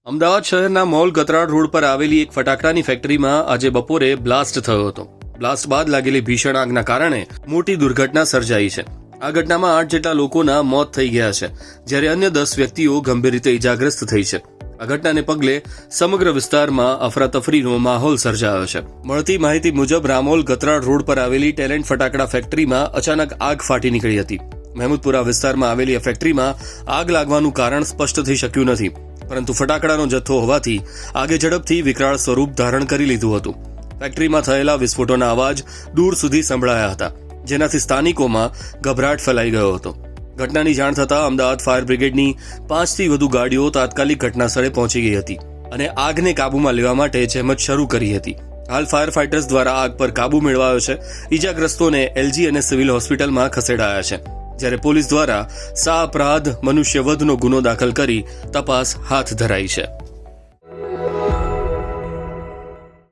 અમદાવાદ શહેરના mall ગતરાડ road પર આવેલી એક ફટાકડાની ફેક્ટરીમાં આજે બપોરે બ્લાસ્ટ થયો હતો. બ્લાસ્ટ બાદ લાગેલી ભીષણ આગના કારણે મોટી દુર્ઘટના સર્જાઈ છે. આ ઘટનામાં 8 જેટલા લોકોના મોત થઈ ગયા છે, જ્યારે અન્ય 10 વ્યક્તિઓ ગંભીર રીતે ઇજાગ્રસ્ત થઈ છે. આ ઘટનાને પગલે સમગ્ર વિસ્તારમાં અફરાતફરીનો માહોલ સર્જાયો છે. મળતી માહિતી મુજબ રામોલ ગતરાડ રોડ પર આવેલી ટેલેન્ટ ફટાકડા ફેક્ટરીમાં અચાનક આગ ફાટી નીકળી હતી. મહેમૂદપુરા વિસ્તારમાં આવેલી આ ફેક્ટરીમાં આગ લાગવાનું કારણ સ્પષ્ટ થઈ શક્યું નથી, પરંતુ ફટાકડાનો જથ્થો હોવાથી આગે ઝડપથી વિકરાળ સ્વરૂપ ધારણ કરી લીધું હતું. ફેક્ટરીમાં થયેલા વિસ્ફોટોના અવાજ દૂર સુધી સંભળાયા હતા, જેનાથી સ્થાનિકોમાં ગભરાટ ફેલાઈ ગયો હતો. ઘટનાની જાણ થતાં અમદાવાદ ફાયર બ્રિગેડની 5થી વધુ ગાડીઓ તાત્કાલિક ઘટનાસ્થળે પહોંચી ગઈ હતી અને આગને કાબૂમાં લેવા માટે જહેમત શરૂ કરી હતી. હાલ ફાયર ફાઇટર્સ દ્વારા આગ પર કાબૂ મેળવાયો છે. ઇજાગ્રસ્તોને એલજી અને સિવિલ હોસ્પિટલમાં ખસેડાયા છે, જ્યારે પોલીસ દ્વારા સા અપરાધ મનુષ્યવધનો ગુનો દાખલ કરી તપાસ હાથ ધરાઈ છે.